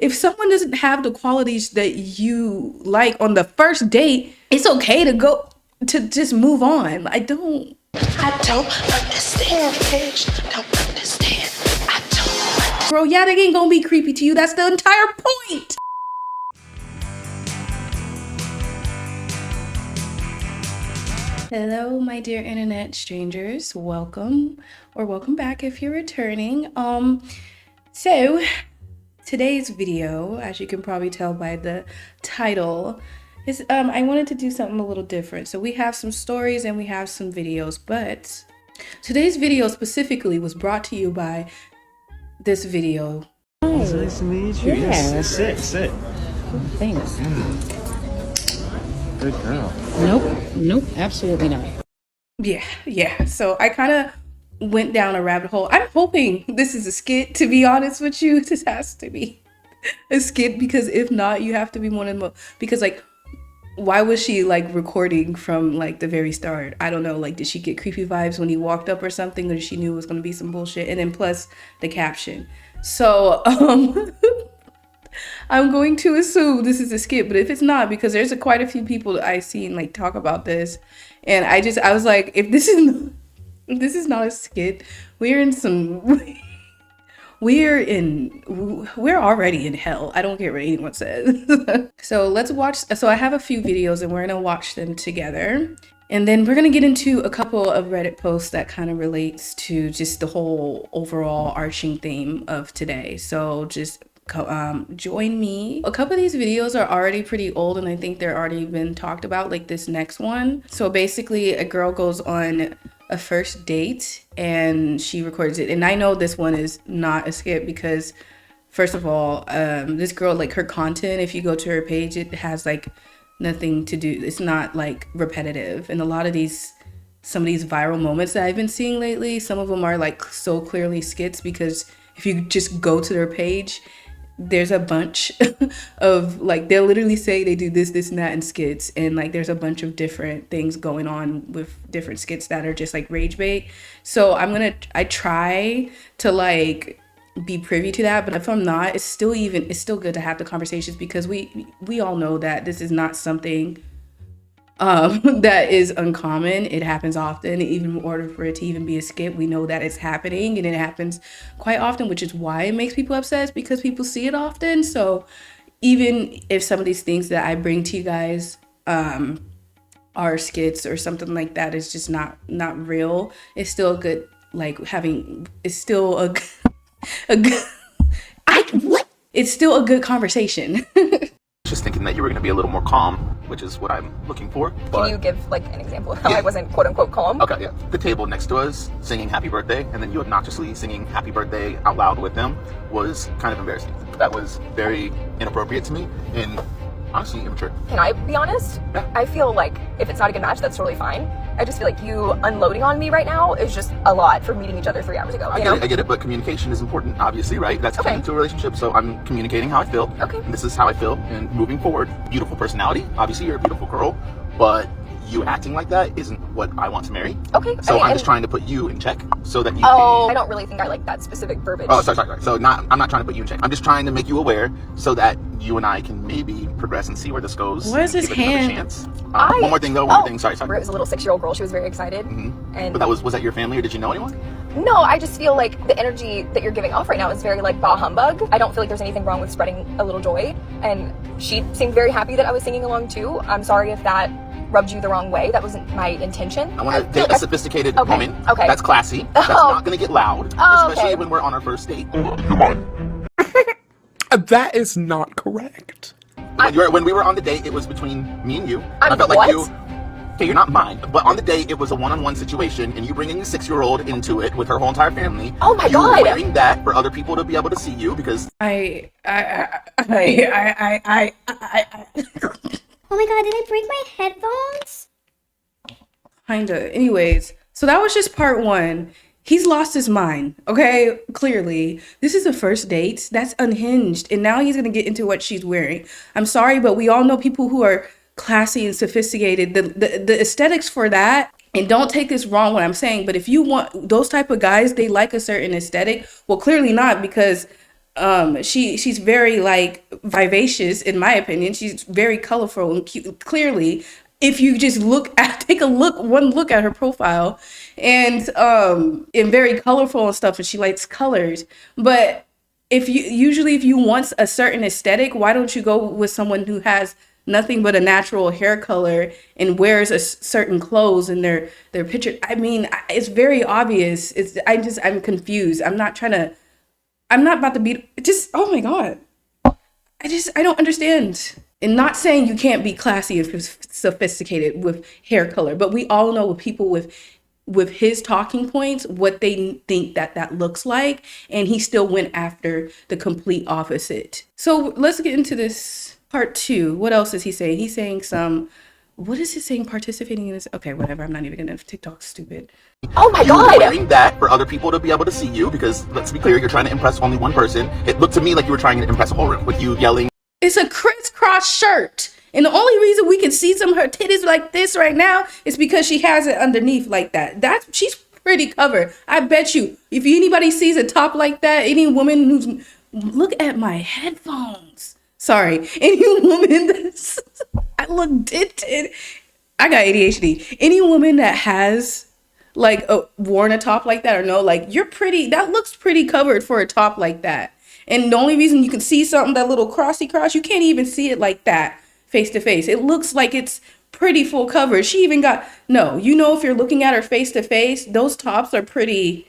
if someone doesn't have the qualities that you like on the first date, it's okay to go to just move on. I don't understand, bitch. Don't understand. I don't. Bro, yeah, they ain't gonna be creepy to you. That's the entire point. Hello, my dear internet strangers. Welcome or welcome back if you're returning. So today's video, as you can probably tell by the title, is I wanted to do something a little different. So we have some stories and we have some videos, but today's video specifically was brought to you by this video. Oh, it's nice to meet you. Yeah. Yes, sit. Thanks. Good girl. Nope, absolutely not. Yeah. So I kind of went down a rabbit hole. I'm hoping this is a skit, to be honest with you. This has to be a skit, because if not, you have to be one of the because like, why was she like recording from like the very start? I don't know, like, did she get creepy vibes when he walked up or something, or she knew it was gonna be some bullshit? And then plus the caption. So I'm going to assume this is a skit, but if it's not, because there's quite a few people that I've seen like talk about this, and I was like, if this is not a skit, we're already in hell. I don't care what anyone says. So let's watch. So I have a few videos and we're gonna watch them together. And then we're gonna get into a couple of Reddit posts that kind of relates to just the whole overall arching theme of today. So just join me. A couple of these videos are already pretty old and I think they're already been talked about, like this next one. So basically a girl goes on a first date and she records it. And I know this one is not a skit because first of all, this girl, like her content, if you go to her page, it has like nothing to do. It's not like repetitive. And a lot of some of these viral moments that I've been seeing lately, some of them are like so clearly skits, because if you just go to their page, there's a bunch of like, they'll literally say they do this and that in skits, and like there's a bunch of different things going on with different skits that are just like rage bait. So I try to like be privy to that, but if I'm not, it's still good to have the conversations, because we all know that this is not something that is uncommon. It happens often. Even in order for it to even be a skit, we know that it's happening, and it happens quite often, which is why it makes people upset, because people see it often. So even if some of these things that I bring to you guys are skits or something like that, is just not real, it's still a good, like, it's still it's still a good conversation. Just thinking that you were going to be a little more calm, which is what I'm looking for. But can you give like an example of how I wasn't quote unquote calm? Okay, yeah. The table next to us singing happy birthday, and then you obnoxiously singing happy birthday out loud with them, was kind of embarrassing. That was very inappropriate to me and honestly immature. Can I be honest? Yeah. I feel like if it's not a good match, that's totally fine. I just feel like you unloading on me right now is just a lot for meeting each other 3 hours ago. I get it, but communication is important, obviously, right? That's key to a relationship, so I'm communicating how I feel. Okay. And this is how I feel, and moving forward, beautiful personality. Obviously, you're a beautiful girl, but you acting like that isn't what I want to marry. Okay. So I'm just trying to put you in check so that you can... I don't really think I like that specific verbiage. Oh, sorry. So I'm not trying to put you in check. I'm just trying to make you aware so that you and I can maybe progress and see where this goes. What is his hand? Chance. One more thing. Sorry. It was a little 6-year-old girl. She was very excited. Mm-hmm. And but was that your family, or did you know anyone? No, I just feel like the energy that you're giving off right now is very like bah humbug. I don't feel like there's anything wrong with spreading a little joy. And she seemed very happy that I was singing along too. I'm sorry if that rubbed you the wrong way. That wasn't my intention. I want to take a sophisticated moment. Okay. That's classy. That's not going to get loud, especially when we're on our first date. That is not correct. When we were on the date, it was between me and you. I felt what? like you... Okay, you're not mine, but on the date, it was a one-on-one situation, and you bringing a 6-year-old into it with her whole entire family. Oh my you God! Wearing that for other people to be able to see you, because I Oh my god, did I break my headphones? Kinda. Anyways, so that was just part one. He's lost his mind, okay? Clearly. This is a first date. That's unhinged. And now he's gonna get into what she's wearing. I'm sorry, but we all know people who are classy and sophisticated. The aesthetics for that, and don't take this wrong what I'm saying, but if you want those type of guys, they like a certain aesthetic. Well, clearly not, because She's very like vivacious in my opinion. She's very colorful and cute. Clearly, if you just one look at her profile, and very colorful and stuff, and she likes colors. But if you want a certain aesthetic, why don't you go with someone who has nothing but a natural hair color and wears certain clothes in their picture? I mean, it's very obvious. I'm confused. I'm not about to be just, oh my God. I don't understand. And not saying you can't be classy and sophisticated with hair color, but we all know with people with his talking points, what they think that looks like. And he still went after the complete opposite. So let's get into this part 2. What else is he saying? He's saying what is he saying? Participating in this? Okay, whatever. I'm not even gonna. TikTok's stupid. Oh my You God. wearing that for other people to be able to see you, because let's be clear, you're trying to impress only one person. It looked to me like you were trying to impress a whole room with you yelling. It's a crisscross shirt. And the only reason we can see some of her titties like this right now is because she has it underneath like that. She's pretty covered. I bet you, if anybody sees a top like that, any woman who's, look at my headphones. Sorry, any woman that's, I look dented. I got ADHD. Any woman that has like worn a top like that, or no, like you're pretty, that looks pretty covered for a top like that. And the only reason you can see something, that little crossy cross, you can't even see it like that face to face. It looks like it's pretty full coverage. She even got, no, if you're looking at her face to face, those tops are pretty,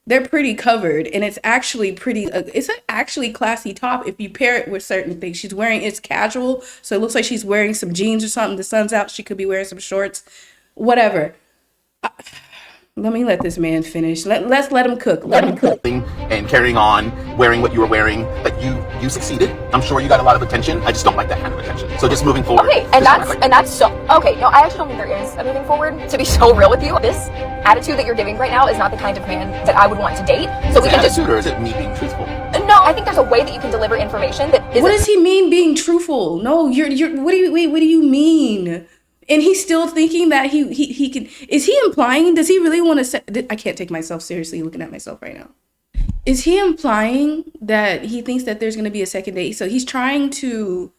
they're pretty covered, and it's actually pretty, it's an actually classy top if you pair it with certain things. She's wearing, it's casual, so it looks like she's wearing some jeans or something. The sun's out, she could be wearing some shorts, whatever. Let me let this man finish. Let's let him cook. Let him cook. And carrying on, wearing what you were wearing, like you succeeded. I'm sure you got a lot of attention. I just don't like that kind of attention. So just moving forward. Okay, and that's so, okay, no, I actually don't think there is a moving forward. To be so real with you, this attitude that you're giving right now is not the kind of man that I would want to date. So we can just, or is it me being truthful? no, I think there's a way that you can deliver information that isn't. What does he mean being truthful? No, what do you mean? And he's still thinking that he can, is he implying, does he really want to say, I can't take myself seriously looking at myself right now. Is he implying that he thinks that there's going to be a second date? So he's trying to,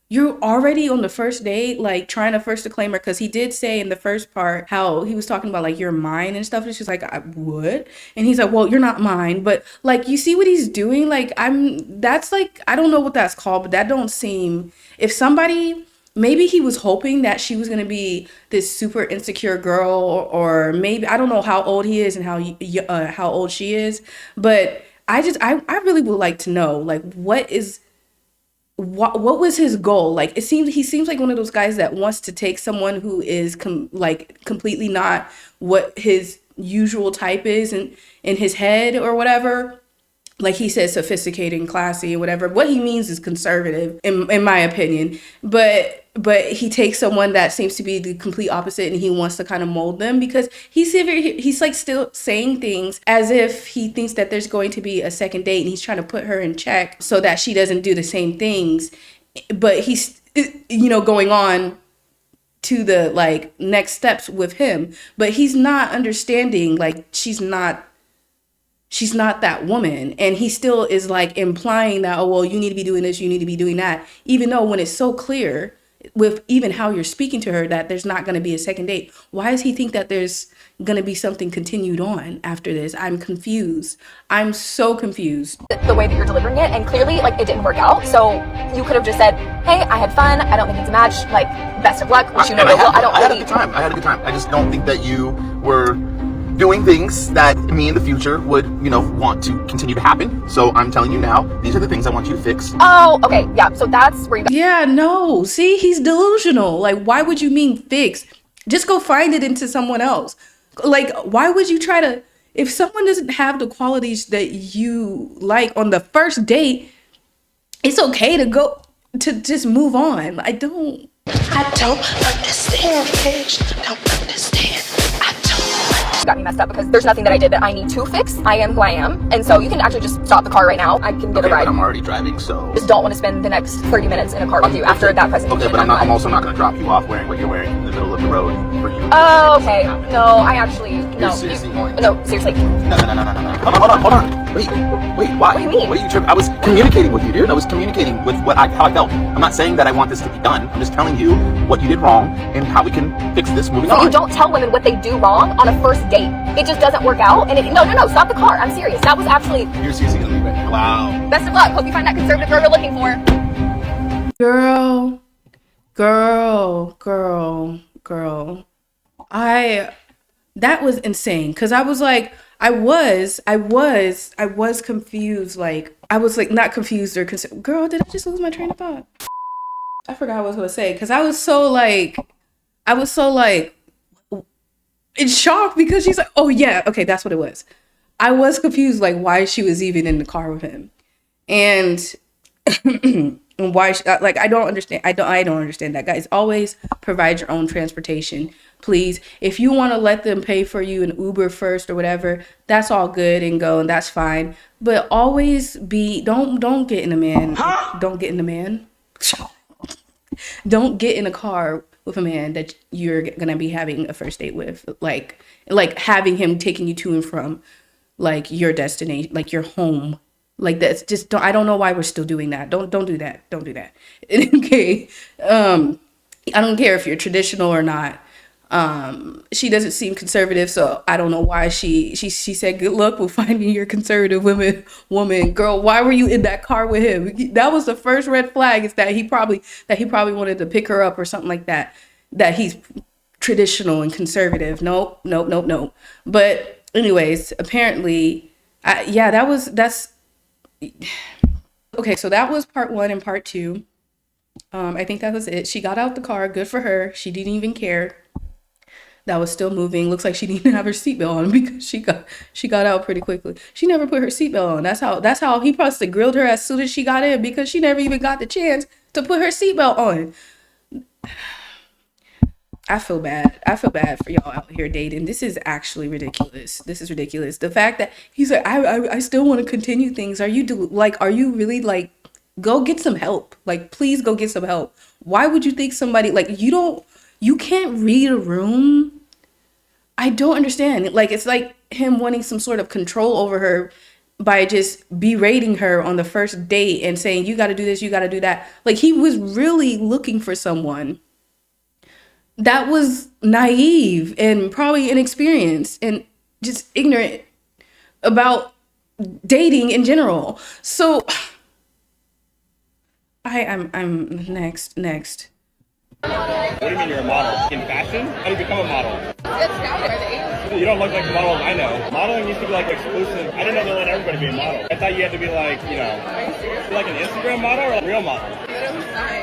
you're already on the first date, like trying to first acclaim her, because he did say in the first part how he was talking about like, you're mine and stuff. And she's like, I would. And he's like, well, you're not mine. But like, you see what he's doing? Like, that's like, I don't know what that's called, but that don't seem, if somebody, maybe he was hoping that she was going to be this super insecure girl, or maybe, I don't know how old he is and how old she is, but I really would like to know, like, what was his goal? Like, he seems like one of those guys that wants to take someone who is completely not what his usual type is in his head or whatever. Like he says, sophisticated and classy and whatever. What he means is conservative, in my opinion. But he takes someone that seems to be the complete opposite, and he wants to kind of mold them, because he's like still saying things as if he thinks that there's going to be a second date, and he's trying to put her in check so that she doesn't do the same things. But he's, going on to the like next steps with him. But he's not understanding, like, she's not that woman. And he still is like implying that, oh, well, you need to be doing this, you need to be doing that. Even though when it's so clear with even how you're speaking to her that there's not going to be a second date, why does he think that there's going to be something continued on after this? I'm confused. I'm so confused. The way that you're delivering it, and clearly, like, it didn't work out. So you could have just said, hey, I had fun. I don't think it's a match. Like, best of luck. Wish you no ill will. I had a good time. I just don't think that you were doing things that me in the future would, want to continue to happen. So I'm telling you now, these are the things I want you to fix. Oh, okay. Yeah. So that's where you got. Yeah, no. See, he's delusional. Like, why would you mean fix? Just go find it into someone else. Like, why would you try to, if someone doesn't have the qualities that you like on the first date, it's okay to go to just move on. I don't understand, bitch. Don't understand. Got me messed up, because there's nothing that I did that I need to fix. I am who I am. And so you can actually just stop the car right now. I can get a ride. But I'm already driving, so just don't want to spend the next 30 minutes in a car with you after that presentation. Okay, but I'm also not going to drop you off wearing what you're wearing in the middle of the road for you. Oh, okay. No, I actually, no. Seriously? No, seriously. No. Hold on. Wait, why? What do you mean? What are you tripping? I was communicating with you, dude. I was communicating with how I felt. I'm not saying that I want this to be done. I'm just telling you what you did wrong and how we can fix this moving So on. you don't tell women what they do wrong on a first date. It just doesn't work out. And no, stop the car. I'm serious. That was actually. You're seriously gonna leave it? Wow. Best of luck. Hope you find that conservative girl you're looking for. Girl. That was insane. Cause I was like, I was confused. Like, I was like, not confused or concerned. Girl, did I just lose my train of thought? I forgot what I was gonna say. Cause I was so like in shock because she's like, oh yeah, okay, that's what it was. I was confused, like why she was even in the car with him. And why like I don't understand that, guys. Always provide your own transportation, please. If you want to let them pay for you an Uber first or whatever, that's all good and go, and that's fine, but always don't get in a man don't get in a car with a man that you're gonna be having a first date with, like having him taking you to and from like your destination, like your home. Like, that's just, I don't know why we're still doing that. Don't do that. Okay. I don't care if you're traditional or not. She doesn't seem conservative, so I don't know why she said, good luck with finding your conservative woman. Girl, why were you in that car with him? That was the first red flag, is that he probably wanted to pick her up or something like that he's traditional and conservative. Nope. But anyways, apparently, that's okay. So that was part 1 and part 2. I think that was it. She got out the car. Good for her. She didn't even care. That was still moving. Looks like she didn't even have her seatbelt on because she got out pretty quickly. She never put her seatbelt on. That's how he probably grilled her as soon as she got in, because she never even got the chance to put her seatbelt on. I feel bad for y'all out here dating. This is actually ridiculous. The fact that he's like, I still want to continue things. Are you really like, go get some help? Like, please go get some help. Why would you think somebody, like, you can't read a room? I don't understand. Like, it's like him wanting some sort of control over her by just berating her on the first date and saying, you got to do this, you got to do that. Like, he was really looking for someone that was naive and probably inexperienced and just ignorant about dating in general. So I'm next. What do you mean you're a model? In fashion? How do you become a model? You don't look like the models I know. Modeling used to be like exclusive. I didn't know they let everybody be a model. I thought you had to be like, be like an Instagram model or a real model.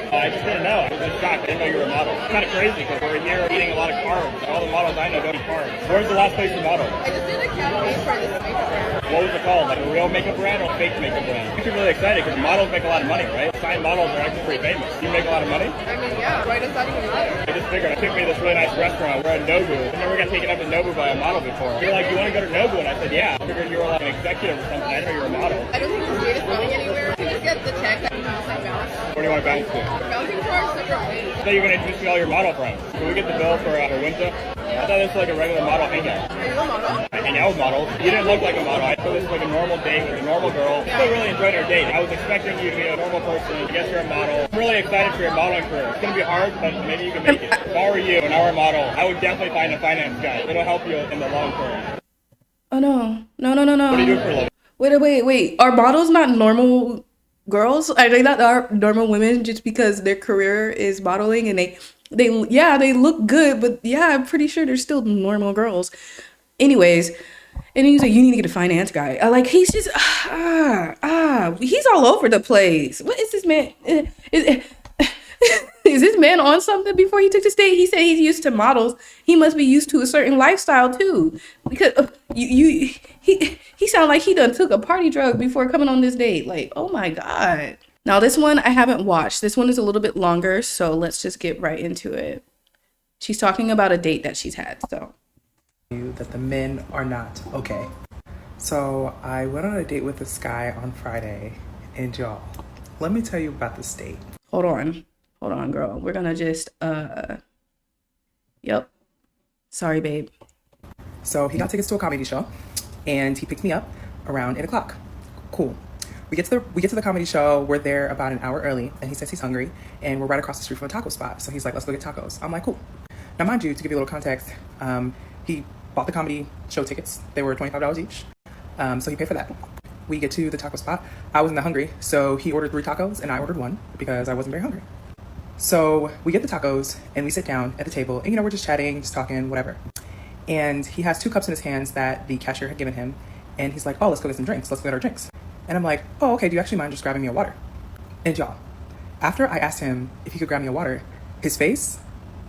I just didn't know. I was just shocked. I didn't know you were a model. It's kind of crazy because we're here eating a lot of carbs. All the models I know don't eat carbs. Where's the last place you modeled? I just did a campaign for this makeup brand. What was it called? Like a real makeup brand or a fake makeup brand? You should be really excited because models make a lot of money, right? Signed models are actually pretty famous. You make a lot of money? I mean, yeah. Why does that even matter? I just figured. I took me to this really nice restaurant. We're at Nobu. I never got taken up to Nobu by a model before. You're like, you want to go to Nobu? And I said, yeah. I figured you were like an executive or something. I didn't know you were a model. I don't think this date is going anywhere. You just get the check that you can just like bounce. Where do you want to bounce to? Bouncing to our separate ways. I thought you were going to introduce me to all your model friends. Can we get the bill for Windsor? I thought this was like a regular model hangout. Are you a model? I hang out with models. You didn't look like a model. I thought this was like a normal date with a normal girl. I still really enjoyed our date. I was expecting you to be a normal person. I guess you're a model. I'm really excited for your modeling career. It's going to be hard, but maybe you can make it. If I were you and I were a model, I would definitely find a finance guy. It'll help you in the long term. Oh no. What do you do for a living? Wait. Are models not normal girls? Are they not normal women just because their career is modeling and they look good, but yeah, I'm pretty sure they're still normal girls. Anyways, and he's like, you need to get a finance guy. He's just he's all over the place. What is this man? Is this man on something before he took this date? He said he's used to models. He must be used to a certain lifestyle too, because he sounded like he done took a party drug before coming on this date. Like, oh my God. Now this one I haven't watched. This one is a little bit longer, so let's just get right into it. She's talking about a date that she's had, so. That the men are not okay. So I went on a date with this guy on Friday, and y'all, let me tell you about this date. Hold on, girl. We're gonna just, yep. Sorry, babe. So he got tickets to a comedy show, and he picked me up around 8 o'clock. Cool. We get to the comedy show. We're there about an hour early, and he says he's hungry, and we're right across the street from a taco spot. So he's like, let's go get tacos. I'm like, cool. Now, mind you, to give you a little context, he bought the comedy show tickets. They were $25 each. So he paid for that. We get to the taco spot. I wasn't that hungry, so he ordered 3 tacos, and I ordered 1 because I wasn't very hungry. So we get the tacos, and we sit down at the table, and, we're just chatting, just talking, whatever. And he has 2 cups in his hands that the cashier had given him, and he's like, oh, let's go get some drinks. Let's go get our drinks. And I'm like, oh, okay, do you actually mind just grabbing me a water? And y'all, after I asked him if he could grab me a water, his face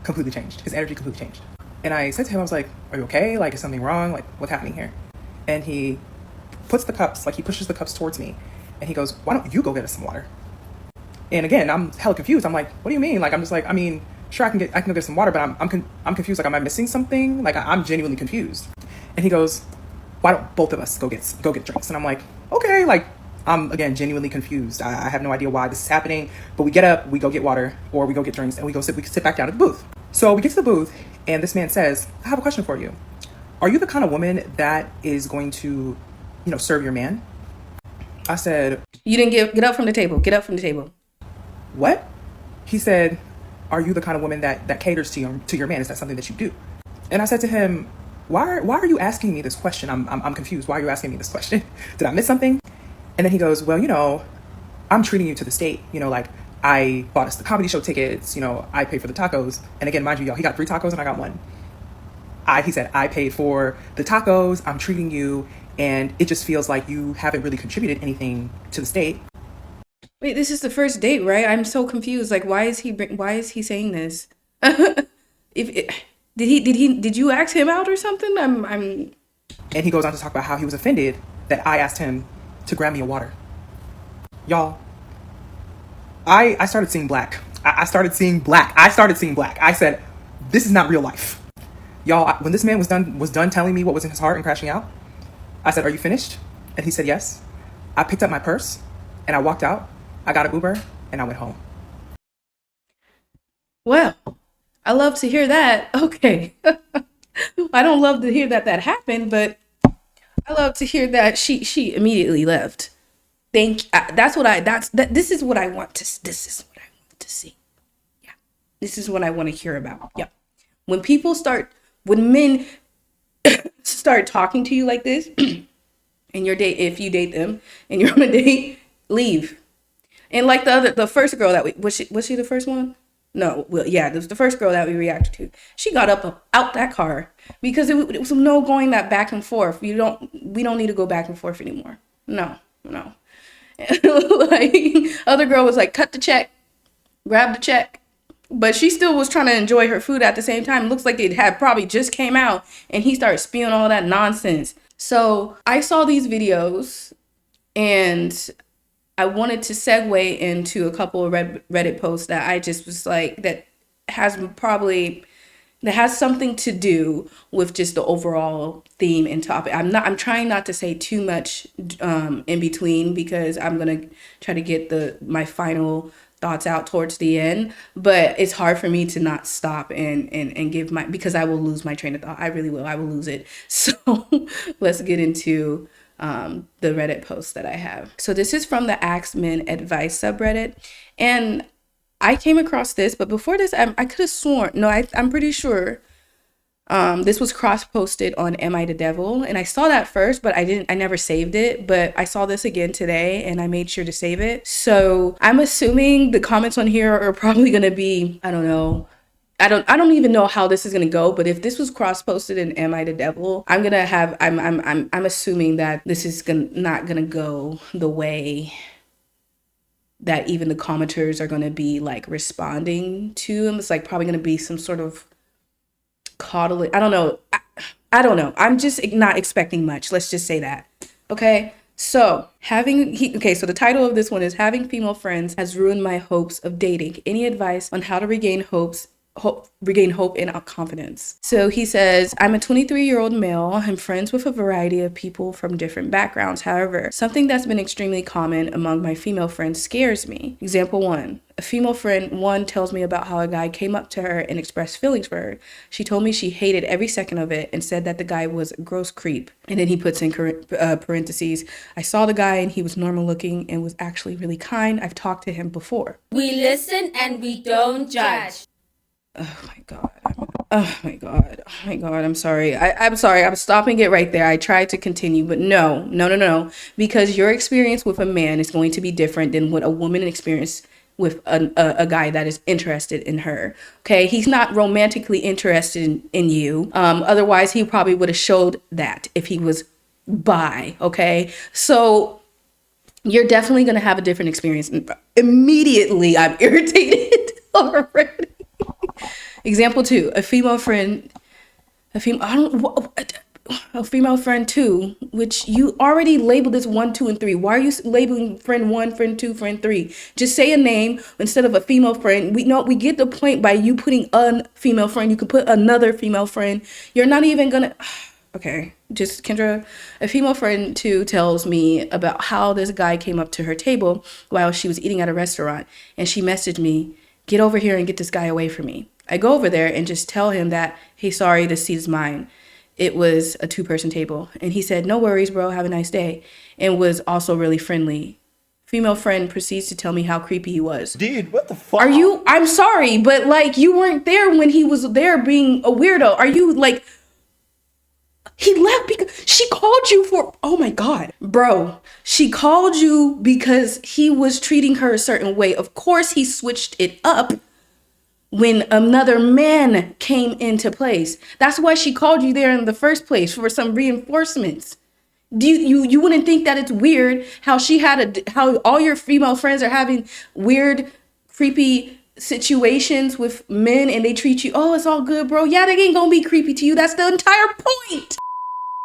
completely changed. His energy completely changed. And I said to him, I was like, are you okay? Like, is something wrong? Like, what's happening here? And he puts the cups, like he pushes the cups towards me. And he goes, why don't you go get us some water? And again, I'm hella confused. I'm like, what do you mean? Like, I'm just like, I mean, sure, I can go get some water, but I'm confused. Like, am I missing something? Like, I'm genuinely confused. And he goes, why don't both of us go get drinks? And I'm like, okay, like, I'm, again, genuinely confused. I have no idea why this is happening, but we get up, we go get water, or we go get drinks, and we sit back down at the booth. So we get to the booth, and this man says, I have a question for you. Are you the kind of woman that is going to, serve your man? I said, You didn't get up from the table. Get up from the table. What? He said, are you the kind of woman that caters to your man? Is that something that you do? And I said to him, why are you asking me this question? I'm confused. Why are you asking me this question? Did I miss something? And then he goes, well, I'm treating you to the state. Like, I bought us the comedy show tickets. I paid for the tacos. And again, mind you, y'all, he got 3 tacos and I got 1. He said, I paid for the tacos. I'm treating you. And it just feels like you haven't really contributed anything to the state. Wait, this is the first date, right? I'm so confused. Like, why is he saying this? Did you ask him out or something? And he goes on to talk about how he was offended that I asked him to grab me a water. Y'all, I started seeing black. I started seeing black. I said, this is not real life. Y'all, when this man was done telling me what was in his heart and crashing out, I said, are you finished? And he said, yes. I picked up my purse and I walked out. I got an Uber and I went home. Well, I love to hear that. Okay. I don't love to hear that happened, but I love to hear that she immediately left. This is what I want to see. Yeah. This is what I want to hear about. Yeah. When men start talking to you like this, and if you date them and you're on a date, leave. And like the first girl that was she the first one? No, well, yeah, the first girl that we reacted to. She got up out that car because it was no going that back and forth. We don't need to go back and forth anymore. No. Like, other girl was like, cut the check, grab the check, but she still was trying to enjoy her food at the same time. It looks like it had probably just came out, and he started spewing all that nonsense. So I saw these videos, and I wanted to segue into a couple of Reddit posts that I just was like, that has something to do with just the overall theme and topic. I'm trying not to say too much in between, because I'm gonna try to get my final thoughts out towards the end. But it's hard for me to not stop and give because I will lose my train of thought. I really will. I will lose it. So let's get into the Reddit post that I have. So this is from the Ask Men Advice subreddit, and I came across this, but before this, I could have sworn, I'm pretty sure this was cross-posted on Am I the Devil, and I saw that first, but I never saved it, but I saw this again today, and I made sure to save it. So I'm assuming the comments on here are probably going to be, I don't know, I don't even know how this is gonna go, but if this was cross-posted in Am I the Devil, I'm assuming that this is not gonna go the way that even the commenters are gonna be like responding to him. It's like probably gonna be some sort of coddling. I don't know. I'm just not expecting much. Let's just say that. Okay. So so the title of this one is Having Female Friends Has Ruined My Hopes of Dating. Any advice on how to regain hope and confidence? So he says, I'm a 23-year-old male. I'm friends with a variety of people from different backgrounds. However, something that's been extremely common among my female friends scares me. Example 1, A female friend, one, tells me about how a guy came up to her and expressed feelings for her. She told me she hated every second of it and said that the guy was a gross creep. And then he puts in parentheses, I saw the guy and he was normal looking and was actually really kind. I've talked to him before. We listen and we don't judge. Oh my God. Oh my God. Oh my God. I'm sorry. I'm sorry. I'm stopping it right there. I tried to continue, but no. Because your experience with a man is going to be different than what a woman experienced with a guy that is interested in her. Okay. He's not romantically interested in you. Otherwise he probably would have showed that if he was bi. Okay. So you're definitely going to have a different experience. Immediately I'm irritated already. Example 2, a female friend two, which you already labeled as 1, 2, and 3. Why are you labeling friend 1, friend 2, friend 3? Just say a name instead of a female friend. We get the point by you putting a female friend. You can put another female friend. You're not even gonna. Okay, just Kendra. A female friend 2 tells me about how this guy came up to her table while she was eating at a restaurant, and she messaged me, "Get over here and get this guy away from me." I go over there and just tell him that, hey, sorry, this seat is mine. It was a 2-person table. And he said, no worries, bro, have a nice day. And was also really friendly. Female friend proceeds to tell me how creepy he was. Dude, what the fuck? I'm sorry, but like you weren't there when he was there being a weirdo. Are you like, he left because she called you for, oh my God, bro, she called you because he was treating her a certain way. Of course he switched it up when another man came into place. That's why she called you there in the first place, for some reinforcements. Do you wouldn't think that it's weird how how all your female friends are having weird, creepy situations with men and they treat you, oh, it's all good, bro. Yeah, they ain't gonna be creepy to you. That's the entire point.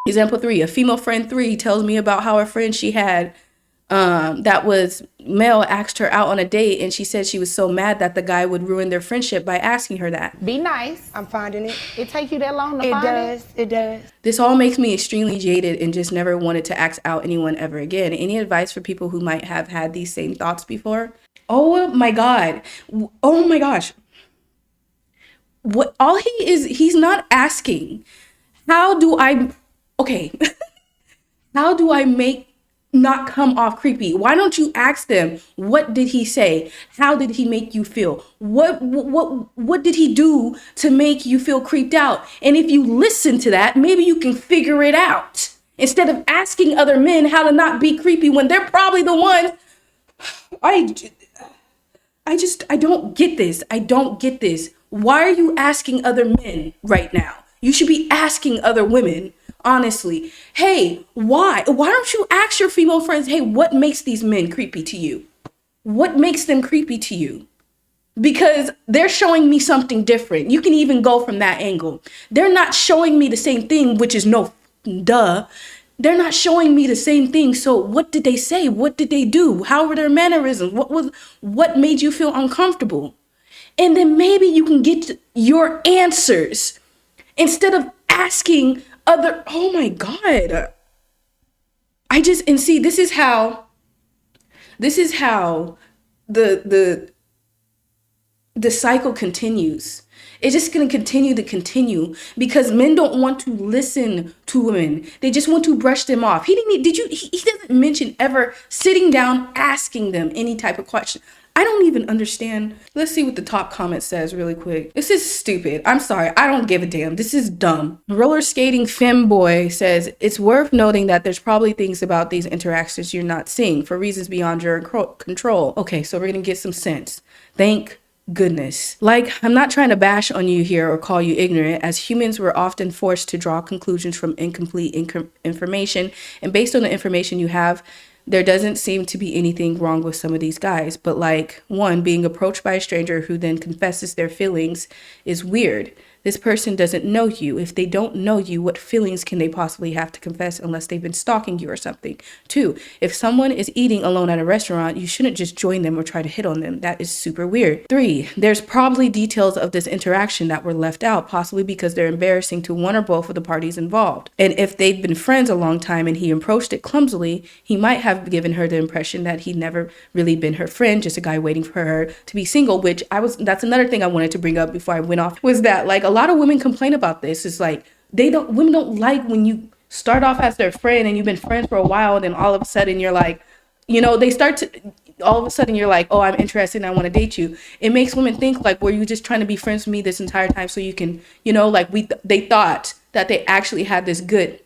Example 3, a female friend 3 tells me about how a friend she had that was male asked her out on a date, and she said she was so mad that the guy would ruin their friendship by asking her that. Be nice. I'm finding it. It takes you that long to find it? It does. This all makes me extremely jaded and just never wanted to ask out anyone ever again. Any advice for people who might have had these same thoughts before? Oh my God. Oh my gosh. What all he's not asking, how do I make not come off creepy? Why don't you ask them, what did he say? How did he make you feel? What did he do to make you feel creeped out? And if you listen to that, maybe you can figure it out instead of asking other men how to not be creepy when they're probably the ones. I don't get this. I don't get this. Why are you asking other men right now? You should be asking other women. Honestly, hey, why don't you ask your female friends, hey, what makes these men creepy to you? What makes them creepy to you? Because they're showing me something different. You can even go from that angle. They're not showing me the same thing, which is no duh. They're not showing me the same thing. So what did they say? What did they do? How were their mannerisms? What made you feel uncomfortable? And then maybe you can get your answers instead of asking oh my God. This is how the cycle continues. It's just going to continue because men don't want to listen to women. They just want to brush them off. He doesn't mention ever sitting down, asking them any type of question. I don't even understand. Let's see what the top comment says really quick. This is stupid. I'm sorry. I don't give a damn. This is dumb. Roller skating femboy says, it's worth noting that there's probably things about these interactions you're not seeing for reasons beyond your control. Okay, so we're going to get some sense. Thank goodness. Like, I'm not trying to bash on you here or call you ignorant. As humans, we're often forced to draw conclusions from incomplete information. And based on the information you have, there doesn't seem to be anything wrong with some of these guys. But like, one, being approached by a stranger who then confesses their feelings is weird. This person doesn't know you. If they don't know you, what feelings can they possibly have to confess unless they've been stalking you or something? 2, if someone is eating alone at a restaurant, you shouldn't just join them or try to hit on them. That is super weird. 3, there's probably details of this interaction that were left out, possibly because they're embarrassing to one or both of the parties involved. And if they've been friends a long time and he approached it clumsily, he might have given her the impression that he'd never really been her friend, just a guy waiting for her to be single, which that's another thing I wanted to bring up before I went off, was that like a lot of women complain about this. It's like women don't like when you start off as their friend and you've been friends for a while, and then all of a sudden you're like, they start to, all of a sudden you're like, oh, I'm interested and I want to date you. It makes women think like, were you just trying to be friends with me this entire time so you can, they thought that they actually had this good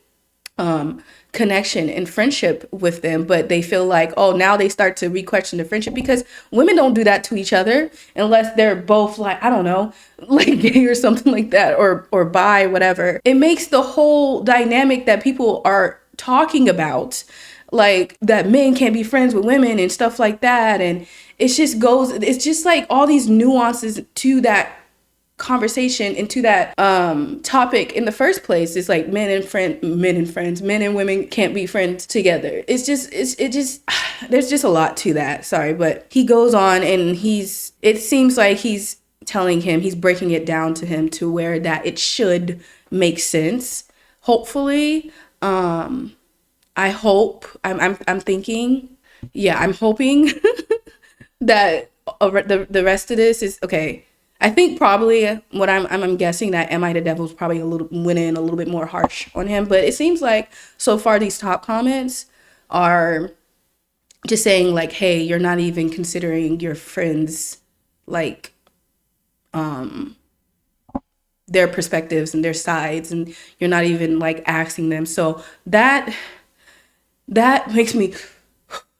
connection and friendship with them, but they feel like, oh, now they start to re-question the friendship, because women don't do that to each other unless they're both like, I don't know, like gay or something like that, or bi, whatever. It makes the whole dynamic that people are talking about, like that men can't be friends with women and stuff like that, and it's just like all these nuances to that conversation, into that topic in the first place. It's like men and women can't be friends together. It's just there's just a lot to that. Sorry, but he goes on and it seems like he's telling him, he's breaking it down to him to where that it should make sense. Hopefully, I'm thinking, yeah, I'm hoping that the rest of this is okay. I think probably what I'm guessing that Am I the Devil's probably went in a little bit more harsh on him, but it seems like so far these top comments are just saying like, hey, you're not even considering your friends, like their perspectives and their sides, and you're not even like asking them. So that makes me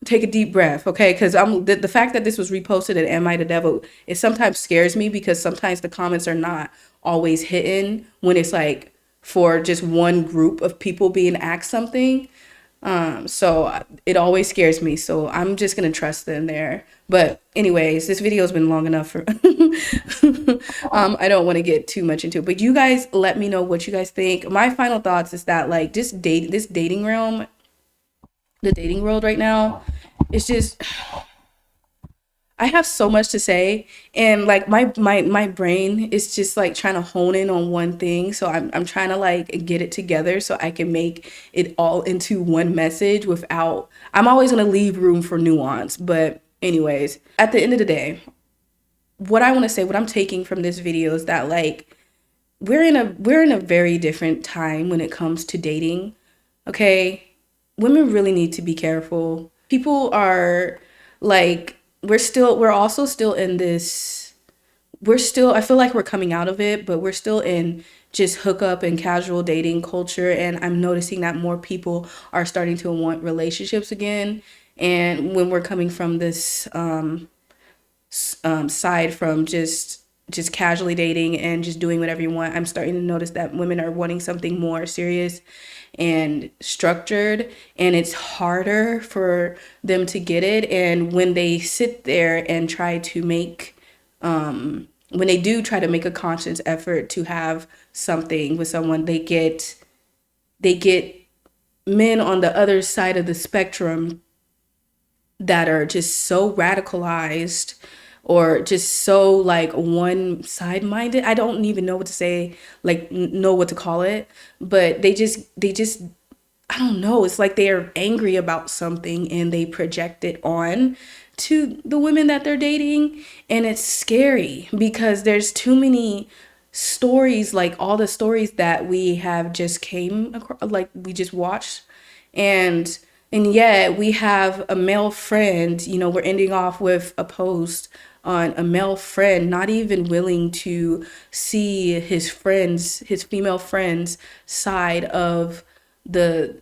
take a deep breath, okay? Because the fact that this was reposted at Am I the Devil, it sometimes scares me, because sometimes the comments are not always hitting when it's like for just one group of people being asked something. So it always scares me. So I'm just gonna trust them there. But anyways, this video has been long enough for I don't want to get too much into it. But you guys let me know what you guys think. My final thoughts is that like this dating realm, the dating world right now, it's just, I have so much to say, and like my brain is just like trying to hone in on one thing. So I'm trying to like get it together so I can make it all into one message without, I'm always going to leave room for nuance. But anyways, at the end of the day, what I want to say, what I'm taking from this video is that like we're in a very different time when it comes to dating. Okay, women really need to be careful. People are like, we're also still in this, I feel like we're coming out of it, but we're still in just hookup and casual dating culture. And I'm noticing that more people are starting to want relationships again. And when we're coming from this side from just casually dating and just doing whatever you want, I'm starting to notice that women are wanting something more serious and structured, and it's harder for them to get it. And when they sit there and try to make when they do try to make a conscious effort to have something with someone, they get men on the other side of the spectrum that are just so radicalized or just so like one side minded. I don't even know what to say, like know what to call it, but they just, I don't know. It's like they are angry about something and they project it on to the women that they're dating. And it's scary because there's too many stories, like all the stories that we have just came across, like we just watched. And yet we have a male friend, we're ending off with a post on a male friend not even willing to see his female friends' side of the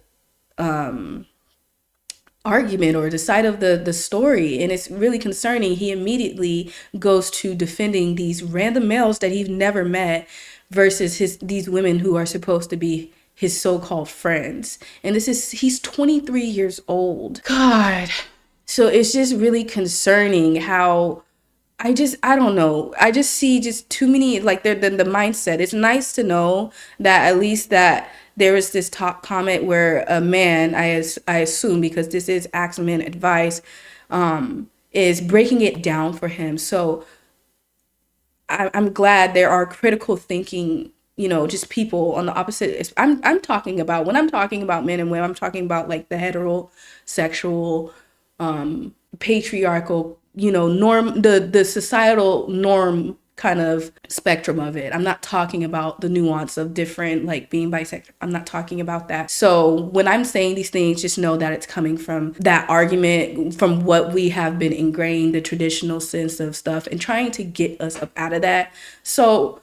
argument or the side of the story. And it's really concerning. He immediately goes to defending these random males that he's never met versus these women who are supposed to be his so-called friends. And he's 23 years old. God. So it's just really concerning how I don't know. I just see just too many, like the mindset. It's nice to know that at least that there is this top comment where a man, I assume, because this is Ask Men Advice, is breaking it down for him. So I'm glad there are critical thinking, you know, just people on the opposite. I'm talking about, when I'm talking about men and women, I'm talking about like the heterosexual, patriarchal, you know, norm, the societal norm kind of spectrum of it. I'm not talking about the nuance of different, like being bisexual. I'm not talking about that. So when I'm saying these things, just know that it's coming from that argument, from what we have been ingrained, the traditional sense of stuff, and trying to get us up out of that. So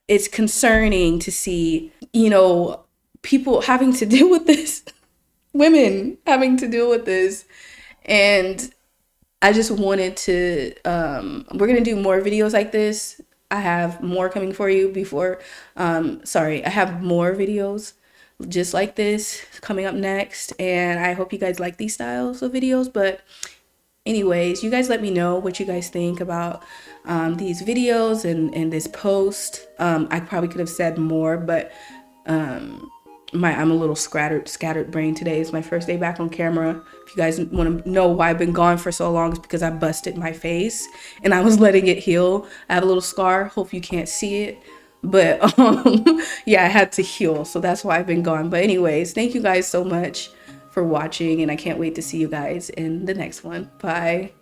it's concerning to see, you know, people having to deal with this, women having to deal with this. And I just wanted to, we're going to do more videos like this. I have more coming for you before, I have more videos just like this coming up next. And I hope you guys like these styles of videos. But anyways, you guys let me know what you guys think about these videos and this post. I probably could have said more, but I'm a little scattered brain today. It's my first day back on camera. If you guys want to know why I've been gone for so long, it's because I busted my face and I was letting it heal. I have a little scar. Hope you can't see it. But yeah, I had to heal. So that's why I've been gone. But anyways, thank you guys so much for watching, and I can't wait to see you guys in the next one. Bye.